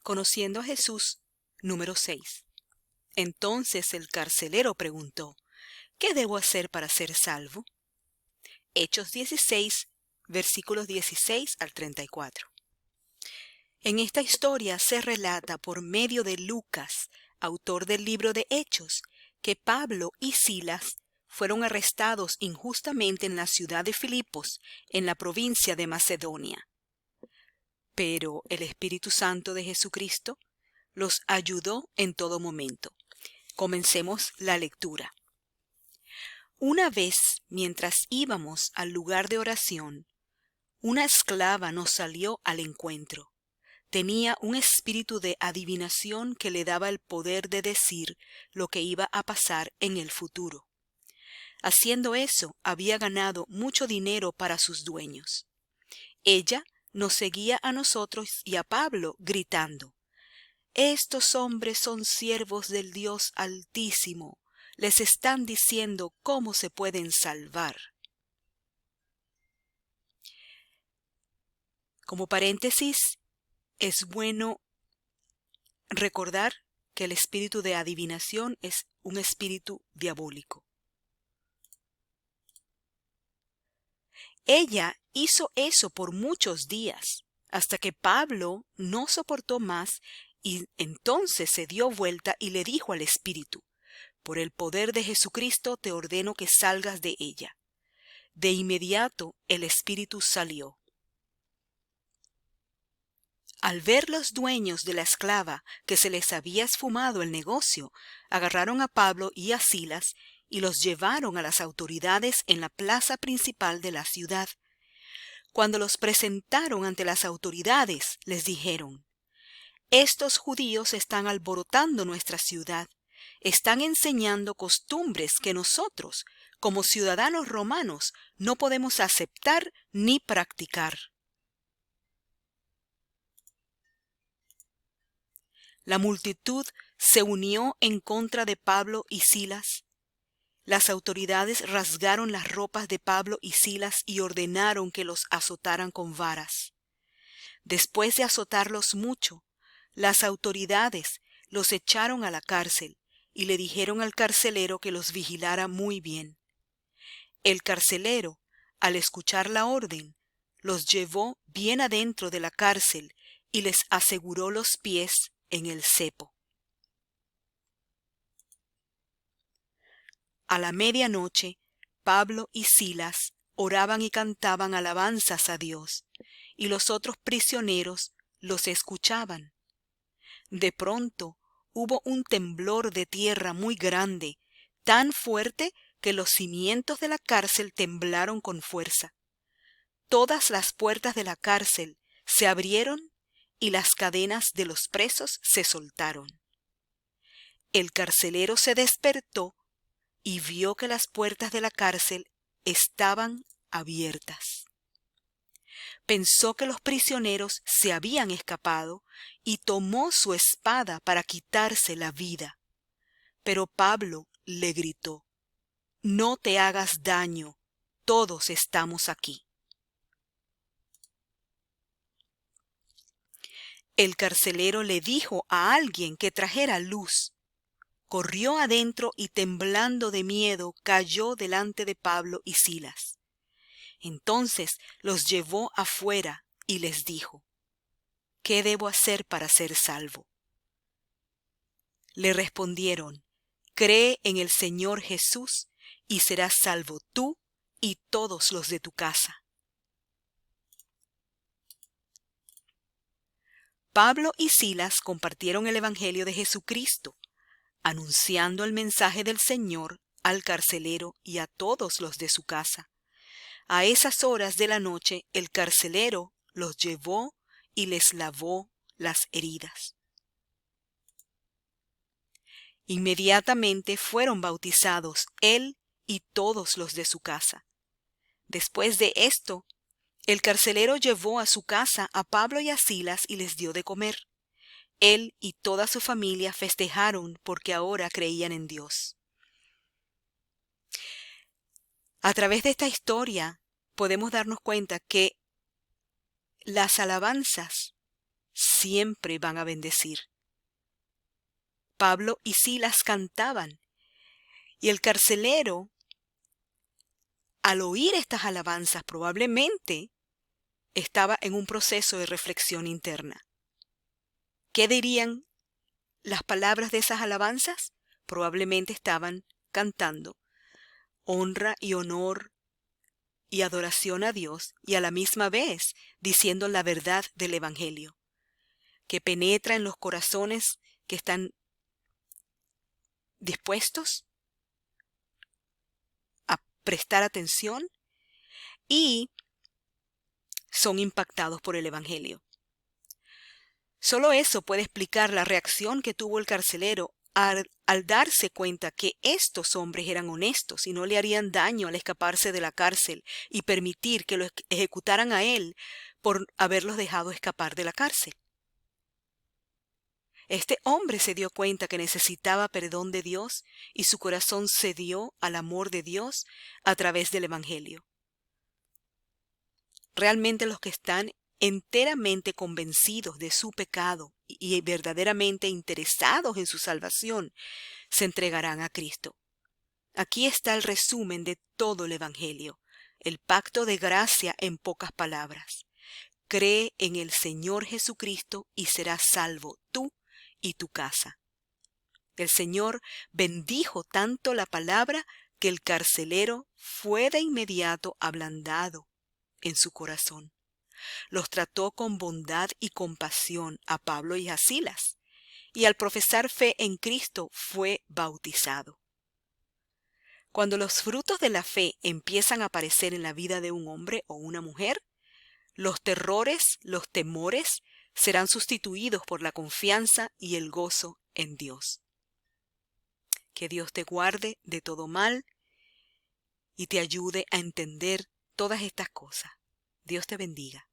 Conociendo a Jesús, número 6. Entonces el carcelero preguntó: ¿Qué debo hacer para ser salvo? Hechos 16, versículos 16 al 34. En esta historia se relata por medio de Lucas, autor del libro de Hechos, que Pablo y Silas fueron arrestados injustamente en la ciudad de Filipos, en la provincia de Macedonia. Pero el Espíritu Santo de Jesucristo los ayudó en todo momento. Comencemos la lectura. Una vez, mientras íbamos al lugar de oración, una esclava nos salió al encuentro. Tenía un espíritu de adivinación que le daba el poder de decir lo que iba a pasar en el futuro. Haciendo eso, había ganado mucho dinero para sus dueños. Ella nos seguía a nosotros y a Pablo gritando: «Estos hombres son siervos del Dios Altísimo. Les están diciendo cómo se pueden salvar». Como paréntesis, es bueno recordar que el espíritu de adivinación es un espíritu diabólico. Ella hizo eso por muchos días, hasta que Pablo no soportó más y entonces se dio vuelta y le dijo al espíritu: «Por el poder de Jesucristo te ordeno que salgas de ella». De inmediato el espíritu salió. Al ver los dueños de la esclava que se les había esfumado el negocio, agarraron a Pablo y a Silas y los llevaron a las autoridades en la plaza principal de la ciudad. Cuando los presentaron ante las autoridades, les dijeron: «Estos judíos están alborotando nuestra ciudad, están enseñando costumbres que nosotros, como ciudadanos romanos, no podemos aceptar ni practicar». La multitud se unió en contra de Pablo y Silas. Las autoridades rasgaron las ropas de Pablo y Silas y ordenaron que los azotaran con varas. Después de azotarlos mucho, las autoridades los echaron a la cárcel y le dijeron al carcelero que los vigilara muy bien. El carcelero, al escuchar la orden, los llevó bien adentro de la cárcel y les aseguró los pies en el cepo. A la medianoche, Pablo y Silas oraban y cantaban alabanzas a Dios, y los otros prisioneros los escuchaban. De pronto hubo un temblor de tierra muy grande, tan fuerte que los cimientos de la cárcel temblaron con fuerza. Todas las puertas de la cárcel se abrieron y las cadenas de los presos se soltaron. El carcelero se despertó y vio que las puertas de la cárcel estaban abiertas. Pensó que los prisioneros se habían escapado y tomó su espada para quitarse la vida. Pero Pablo le gritó: «No te hagas daño, todos estamos aquí». El carcelero le dijo a alguien que trajera luz. Corrió adentro y temblando de miedo cayó delante de Pablo y Silas. Entonces los llevó afuera y les dijo: «¿Qué debo hacer para ser salvo?». Le respondieron: «Cree en el Señor Jesús y serás salvo tú y todos los de tu casa». Pablo y Silas compartieron el Evangelio de Jesucristo, anunciando el mensaje del Señor al carcelero y a todos los de su casa. A esas horas de la noche el carcelero los llevó y les lavó las heridas. Inmediatamente fueron bautizados él y todos los de su casa. Después de esto, el carcelero llevó a su casa a Pablo y a Silas y les dio de comer. Él y toda su familia festejaron porque ahora creían en Dios. A través de esta historia podemos darnos cuenta que las alabanzas siempre van a bendecir. Pablo y Silas cantaban, y el carcelero, al oír estas alabanzas, probablemente estaba en un proceso de reflexión interna. ¿Qué dirían las palabras de esas alabanzas? Probablemente estaban cantando honra y honor y adoración a Dios, y a la misma vez diciendo la verdad del Evangelio, que penetra en los corazones que están dispuestos a prestar atención y son impactados por el Evangelio. Solo eso puede explicar la reacción que tuvo el carcelero al darse cuenta que estos hombres eran honestos y no le harían daño al escaparse de la cárcel y permitir que lo ejecutaran a él por haberlos dejado escapar de la cárcel. Este hombre se dio cuenta que necesitaba perdón de Dios y su corazón cedió al amor de Dios a través del Evangelio. Realmente los que están enteramente convencidos de su pecado y verdaderamente interesados en su salvación, se entregarán a Cristo. Aquí está el resumen de todo el Evangelio, el pacto de gracia en pocas palabras. Cree en el Señor Jesucristo y serás salvo tú y tu casa. El Señor bendijo tanto la palabra que el carcelero fue de inmediato ablandado en su corazón. Los trató con bondad y compasión a Pablo y a Silas, y al profesar fe en Cristo fue bautizado. Cuando los frutos de la fe empiezan a aparecer en la vida de un hombre o una mujer, los terrores, los temores serán sustituidos por la confianza y el gozo en Dios. Que Dios te guarde de todo mal y te ayude a entender todas estas cosas. Dios te bendiga.